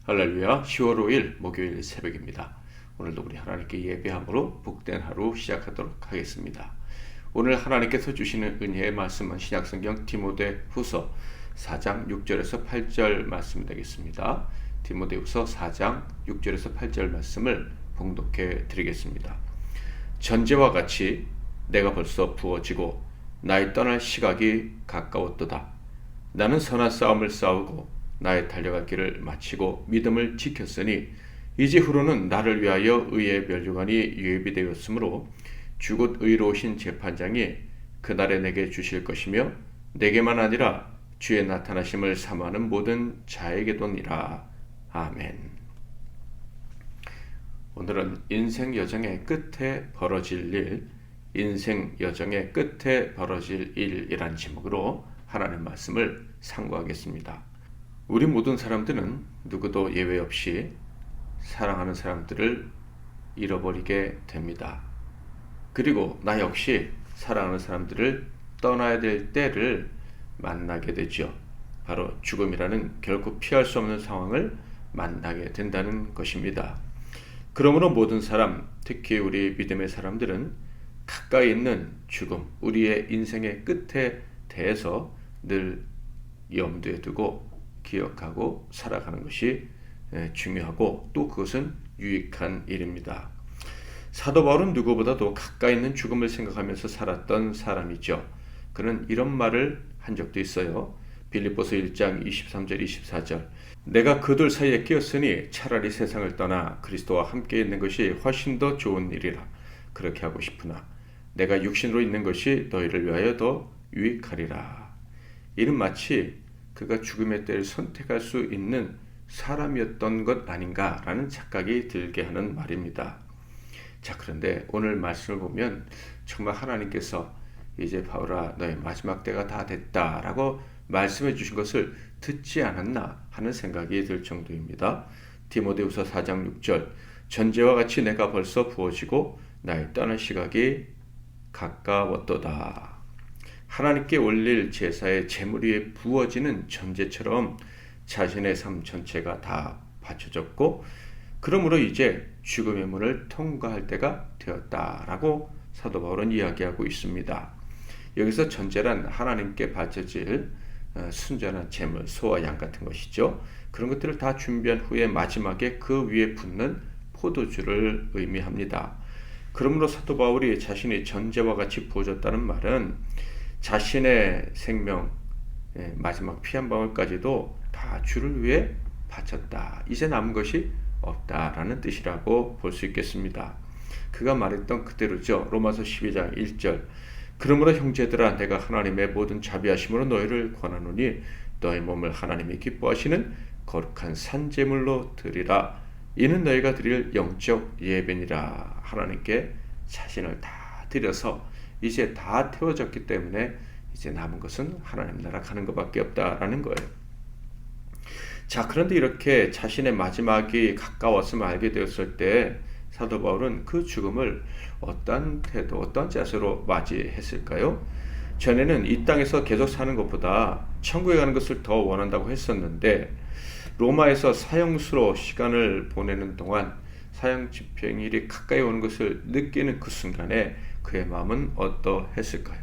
할렐루야. 10월 5일 목요일 새벽입니다. 오늘도 우리 하나님께 예배함으로 복된 하루 시작하도록 하겠습니다. 오늘 하나님께서 주시는 은혜의 말씀은 신약성경 디모데후서 4장 6절에서 8절 말씀이 되겠습니다. 디모데후서 4장 6절에서 8절 말씀을 봉독해 드리겠습니다. 전제와 같이 내가 벌써 부어지고 나의 떠날 시각이 가까웠도다. 나는 선한 싸움을 싸우고 나의 달려갈 길을 마치고 믿음을 지켰으니 이제후로는 나를 위하여 의의 면류관이 예비되었으므로 주곧 의로우신 재판장이 그날에 내게 주실 것이며 내게만 아니라 주의 나타나심을 사모하는 모든 자에게도니라. 아멘. 오늘은 인생 여정의 끝에 벌어질 일, 인생 여정의 끝에 벌어질 일이란 제목으로 하나님 말씀을 상고하겠습니다. 우리 모든 사람들은 누구도 예외 없이 사랑하는 사람들을 잃어버리게 됩니다. 그리고 나 역시 사랑하는 사람들을 떠나야 될 때를 만나게 되죠. 바로 죽음이라는 결코 피할 수 없는 상황을 만나게 된다는 것입니다. 그러므로 모든 사람, 특히 우리 믿음의 사람들은 가까이 있는 죽음, 우리의 인생의 끝에 대해서 늘 염두에 두고 기억하고 살아가는 것이 중요하고 또 그것은 유익한 일입니다. 사도 바울은 누구보다도 가까이 있는 죽음을 생각하면서 살았던 사람이죠. 그는 이런 말을 한 적도 있어요. 빌립보서 1장 23절 24절 내가 그들 사이에 끼었으니 차라리 세상을 떠나 그리스도와 함께 있는 것이 훨씬 더 좋은 일이라. 그렇게 하고 싶으나 내가 육신으로 있는 것이 너희를 위하여 더 유익하리라. 이는 마치 그가 죽음의 때를 선택할 수 있는 사람이었던 것 아닌가라는 착각이 들게 하는 말입니다. 자, 그런데 오늘 말씀을 보면 정말 하나님께서 이제 바울아 너의 마지막 때가 다 됐다라고 말씀해 주신 것을 듣지 않았나 하는 생각이 들 정도입니다. 디모데후서 4장 6절 전제와 같이 내가 벌써 부어지고 나의 떠날 시각이 가까웠도다. 하나님께 올릴 제사의 제물 위에 부어지는 전제처럼 자신의 삶 전체가 다 바쳐졌고 그러므로 이제 죽음의 문을 통과할 때가 되었다라고 사도 바울은 이야기하고 있습니다. 여기서 전제란 하나님께 바쳐질 순전한 제물, 소와 양 같은 것이죠. 그런 것들을 다 준비한 후에 마지막에 그 위에 붓는 포도주를 의미합니다. 그러므로 사도 바울이 자신이 전제와 같이 부어졌다는 말은 자신의 생명 마지막 피 한 방울까지도 다 주를 위해 바쳤다. 이제 남은 것이 없다라는 뜻이라고 볼 수 있겠습니다. 그가 말했던 그대로죠. 로마서 12장 1절 그러므로 형제들아 내가 하나님의 모든 자비하심으로 너희를 권하노니 너희 몸을 하나님이 기뻐하시는 거룩한 산제물로 드리라. 이는 너희가 드릴 영적 예배니라. 하나님께 자신을 다 드려서 이제 다 태워졌기 때문에 이제 남은 것은 하나님 나라 가는 것밖에 없다라는 거예요. 자, 그런데 이렇게 자신의 마지막이 가까웠음을 알게 되었을 때 사도 바울은 그 죽음을 어떤 태도, 어떤 자세로 맞이했을까요? 전에는 이 땅에서 계속 사는 것보다 천국에 가는 것을 더 원한다고 했었는데 로마에서 사형수로 시간을 보내는 동안 사형 집행일이 가까이 오는 것을 느끼는 그 순간에 그의 마음은 어떠했을까요?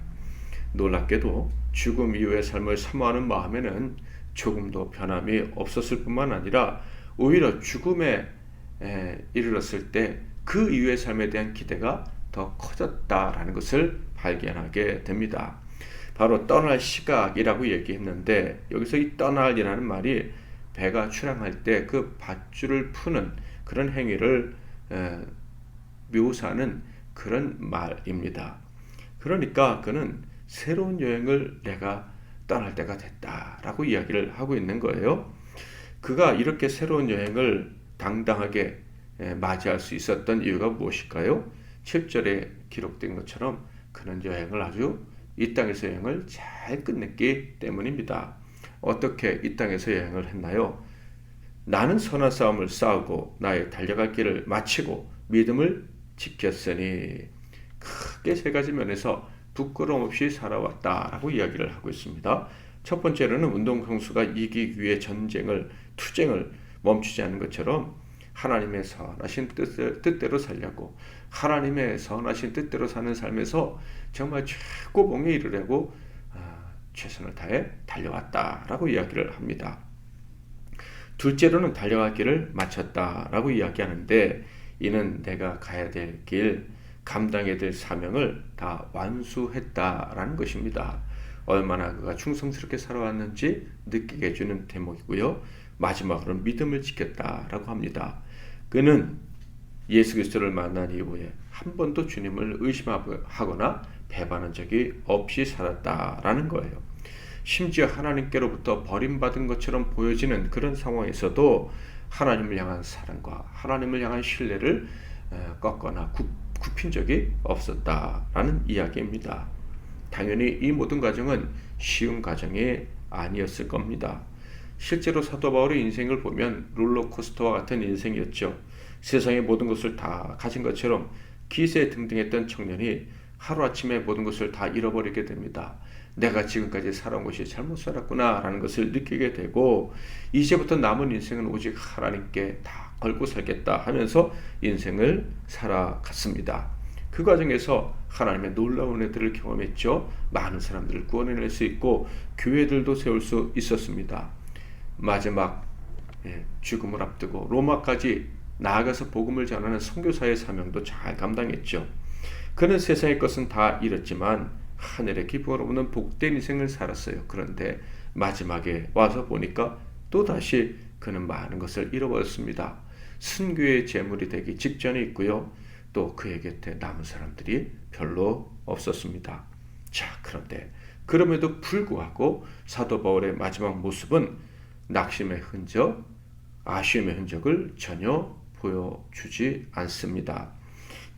놀랍게도 죽음 이후의 삶을 사모하는 마음에는 조금도 변함이 없었을 뿐만 아니라 오히려 죽음에 이르렀을 때 그 이후의 삶에 대한 기대가 더 커졌다라는 것을 발견하게 됩니다. 바로 떠날 시각이라고 얘기했는데 여기서 이 떠날이라는 말이 배가 출항할 때 그 밧줄을 푸는 그런 행위를 묘사하는 그런 말입니다. 그러니까 그는 새로운 여행을 내가 떠날 때가 됐다라고 이야기를 하고 있는 거예요. 그가 이렇게 새로운 여행을 당당하게 맞이할 수 있었던 이유가 무엇일까요? 7절에 기록된 것처럼 그는 여행을 아주 이 땅에서 여행을 잘 끝냈기 때문입니다. 어떻게 이 땅에서 여행을 했나요? 나는 선한 싸움을 싸우고 나의 달려갈 길을 마치고 믿음을 지켰으니 크게 세 가지 면에서 부끄러움 없이 살아왔다라고 이야기를 하고 있습니다. 첫 번째로는 운동 선수가 이기기 위해 투쟁을 멈추지 않는 것처럼 하나님의 선하신 뜻대로 살려고, 하나님의 선하신 뜻대로 사는 삶에서 정말 최고봉에 이르려고 최선을 다해 달려왔다라고 이야기를 합니다. 둘째로는 달려갈 길을 마쳤다라고 이야기하는데, 이는 내가 가야 될 길, 감당해야 될 사명을 다 완수했다라는 것입니다. 얼마나 그가 충성스럽게 살아왔는지 느끼게 해주는 대목이고요. 마지막으로는 믿음을 지켰다라고 합니다. 그는 예수 그리스도를 만난 이후에 한 번도 주님을 의심하거나 배반한 적이 없이 살았다라는 거예요. 심지어 하나님께로부터 버림받은 것처럼 보여지는 그런 상황에서도 하나님을 향한 사랑과 하나님을 향한 신뢰를 꺾거나 굽힌 적이 없었다라는 이야기입니다. 당연히 이 모든 과정은 쉬운 과정이 아니었을 겁니다. 실제로 사도 바울의 인생을 보면 롤러코스터와 같은 인생이었죠. 세상의 모든 것을 다 가진 것처럼 기세등등했던 청년이 하루아침에 모든 것을 다 잃어버리게 됩니다. 내가 지금까지 살아온 것이 잘못 살았구나 라는 것을 느끼게 되고, 이제부터 남은 인생은 오직 하나님께 다 걸고 살겠다 하면서 인생을 살아갔습니다. 그 과정에서 하나님의 놀라운 은혜들을 경험했죠. 많은 사람들을 구원해낼 수 있고 교회들도 세울 수 있었습니다. 마지막 죽음을 앞두고 로마까지 나아가서 복음을 전하는 선교사의 사명도 잘 감당했죠. 그는 세상의 것은 다 잃었지만 하늘의 기쁨을 얻는 복된 인생을 살았어요. 그런데 마지막에 와서 보니까 또다시 그는 많은 것을 잃어버렸습니다. 순교의 제물이 되기 직전에 있고요. 또 그의 곁에 남은 사람들이 별로 없었습니다. 자, 그런데 그럼에도 불구하고 사도 바울의 마지막 모습은 낙심의 흔적, 아쉬움의 흔적을 전혀 보여주지 않습니다.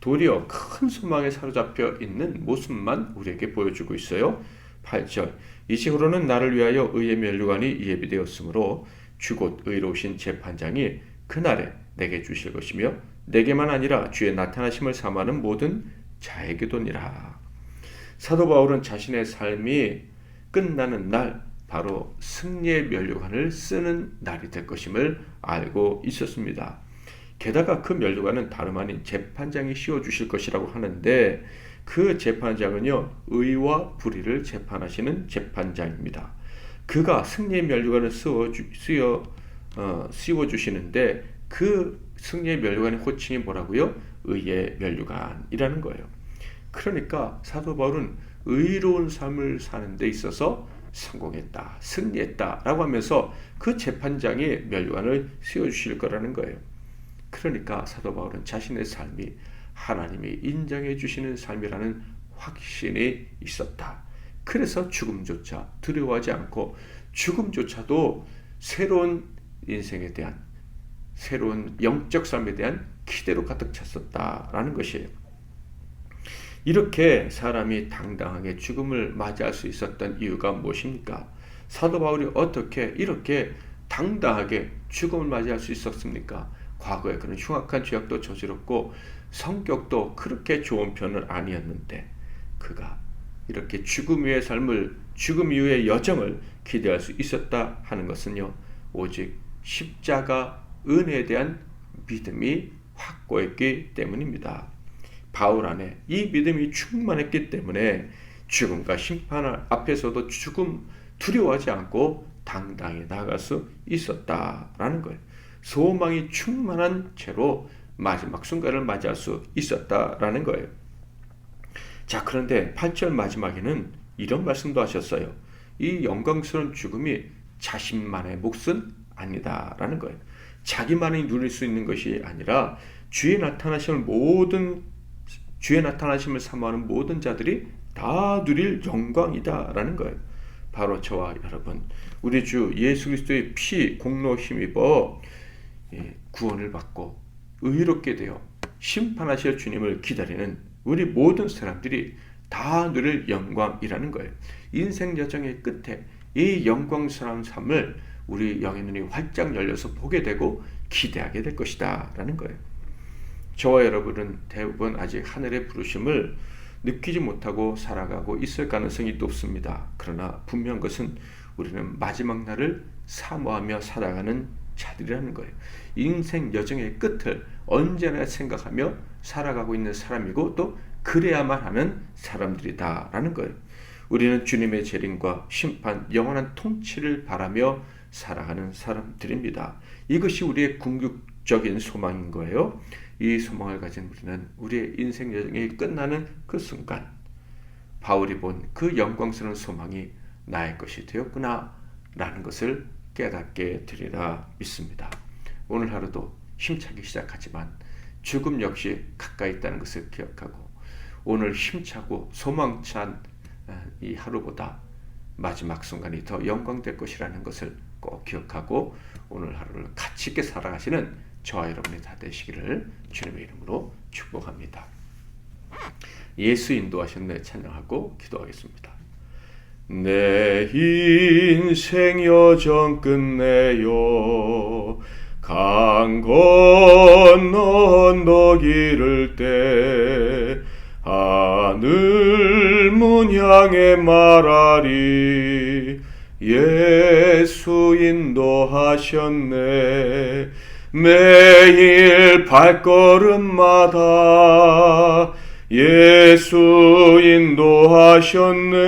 도리어 큰 소망에 사로잡혀 있는 모습만 우리에게 보여주고 있어요. 8절, 이식으로는 나를 위하여 의의 면류관이 예비되었으므로 주곧 의로우신 재판장이 그날에 내게 주실 것이며 내게만 아니라 주의 나타나심을 사모하는 모든 자에게도니라. 사도 바울은 자신의 삶이 끝나는 날, 바로 승리의 면류관을 쓰는 날이 될 것임을 알고 있었습니다. 게다가 그 면류관은 다름 아닌 재판장이 씌워주실 것이라고 하는데, 그 재판장은요, 의와 불의를 재판하시는 재판장입니다. 그가 승리의 면류관을 씌워주시는데, 그 승리의 면류관의 호칭이 뭐라고요? 의의 면류관이라는 거예요. 그러니까 사도 바울은 의로운 삶을 사는 데 있어서 성공했다, 승리했다 라고 하면서 그 재판장의 면류관을 씌워주실 거라는 거예요. 그러니까 사도 바울은 자신의 삶이 하나님이 인정해 주시는 삶이라는 확신이 있었다. 그래서 죽음조차 두려워하지 않고, 죽음조차도 새로운 인생에 대한, 새로운 영적 삶에 대한 기대로 가득 찼었다라는 것이에요. 이렇게 사람이 당당하게 죽음을 맞이할 수 있었던 이유가 무엇입니까? 사도 바울이 어떻게 이렇게 당당하게 죽음을 맞이할 수 있었습니까? 과거에 그는 흉악한 죄악도 저질렀고 성격도 그렇게 좋은 편은 아니었는데, 그가 이렇게 죽음 이후의 삶을, 죽음 이후의 여정을 기대할 수 있었다 하는 것은요, 오직 십자가 은혜에 대한 믿음이 확고했기 때문입니다. 바울 안에 이 믿음이 충만했기 때문에 죽음과 심판 앞에서도 죽음 두려워하지 않고 당당히 나아갈 수 있었다라는 거예요. 소망이 충만한 채로 마지막 순간을 맞이할 수 있었다라는 거예요. 자, 그런데 8절 마지막에는 이런 말씀도 하셨어요. 이 영광스러운 죽음이 자신만의 몫은 아니다라는 거예요. 자기만이 누릴 수 있는 것이 아니라 주의 나타나심을 사모하는 모든 자들이 다 누릴 영광이다라는 거예요. 바로 저와 여러분, 우리 주 예수 그리스도의 피 공로 힘입어 구원을 받고 의롭게 되어 심판하실 주님을 기다리는 우리 모든 사람들이 다 누릴 영광이라는 거예요. 인생 여정의 끝에 이 영광스러운 삶을 우리 영의 눈이 활짝 열려서 보게 되고 기대하게 될 것이다 라는 거예요. 저와 여러분은 대부분 아직 하늘의 부르심을 느끼지 못하고 살아가고 있을 가능성이 높습니다. 그러나 분명한 것은 우리는 마지막 날을 사모하며 살아가는 자들이라는 거예요. 인생 여정의 끝을 언제나 생각하며 살아가고 있는 사람이고 또 그래야만 하는 사람들이다라는 거예요. 우리는 주님의 재림과 심판, 영원한 통치를 바라며 살아가는 사람들입니다. 이것이 우리의 궁극적인 소망인 거예요. 이 소망을 가진 우리는 우리의 인생 여정이 끝나는 그 순간 바울이 본 그 영광스러운 소망이 나의 것이 되었구나 라는 것을 깨닫게 되리라 믿습니다. 오늘 하루도 힘차게 시작하지만 죽음 역시 가까이 있다는 것을 기억하고 오늘 힘차고 소망찬 이 하루보다 마지막 순간이 더 영광될 것이라는 것을 꼭 기억하고 오늘 하루를 가치 있게 살아가시는 저와 여러분이 다 되시기를 주님의 이름으로 축복합니다. 예수 인도하셨네 찬양하고 기도하겠습니다. 내 인생 여정 끝내요 강 건너 언덕 이를 때 하늘 문 향해 말하리 예수 인도하셨네 매일 발걸음마다 예수 인도하셨네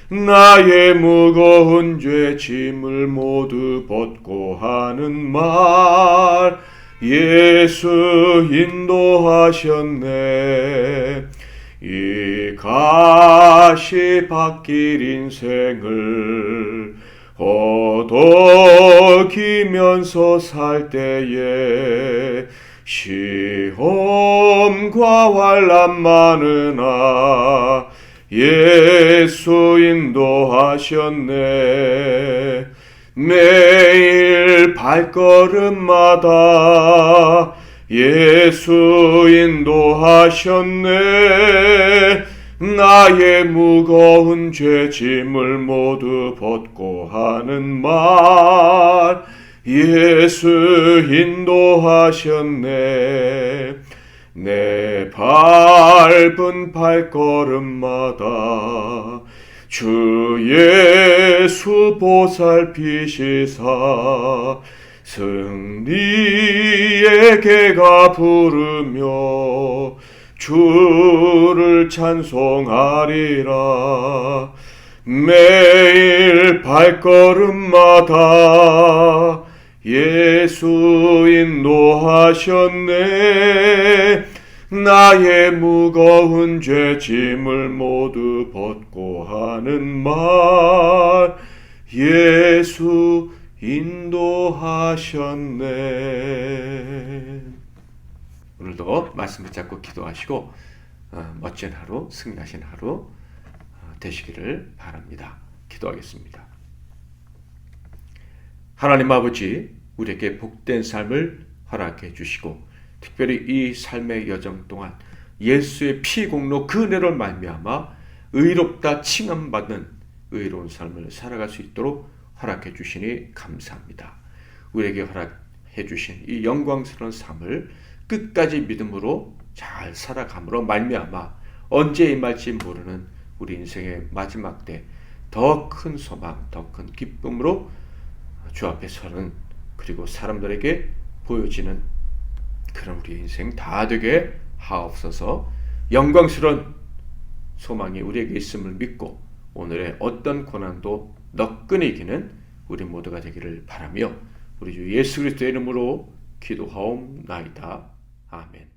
나의 무거운 죄 짐을 모두 벗고 하는 말 예수 인도하셨네 이 가시밭길 인생을 허덕이면서 살 때에 시험과 환난 많으나 예수 인도하셨네 매일 발걸음마다 예수 인도하셨네 나의 무거운 죄 짐을 모두 벗고 하는 말 예수 인도하셨네 내 밟은 발걸음마다 주 예수 보살피시사 승리의 개가 부르며 주를 찬송하리라 매일 발걸음마다 예수 인도하셨네 나의 무거운 죄 짐을 모두 벗고 하는 말 예수 인도하셨네. 오늘도 말씀 붙잡고 기도하시고 멋진 하루, 승리하신 하루 되시기를 바랍니다. 기도하겠습니다. 하나님 아버지, 우리에게 복된 삶을 허락해 주시고 특별히 이 삶의 여정 동안 예수의 피 공로 그 은혜로 말미암아 의롭다 칭함받는 의로운 삶을 살아갈 수 있도록 허락해 주시니 감사합니다. 우리에게 허락해 주신 이 영광스러운 삶을 끝까지 믿음으로 잘 살아감으로 말미암아 언제 임할지 모르는 우리 인생의 마지막 때 더 큰 소망, 더 큰 기쁨으로 주 앞에 서는 그리고 사람들에게 보여지는 그런 우리 인생 다 되게 하옵소서. 영광스러운 소망이 우리에게 있음을 믿고 오늘의 어떤 고난도 너끈히 이기는 우리 모두가 되기를 바라며 우리 주 예수 그리스도의 이름으로 기도하옵나이다. 아멘.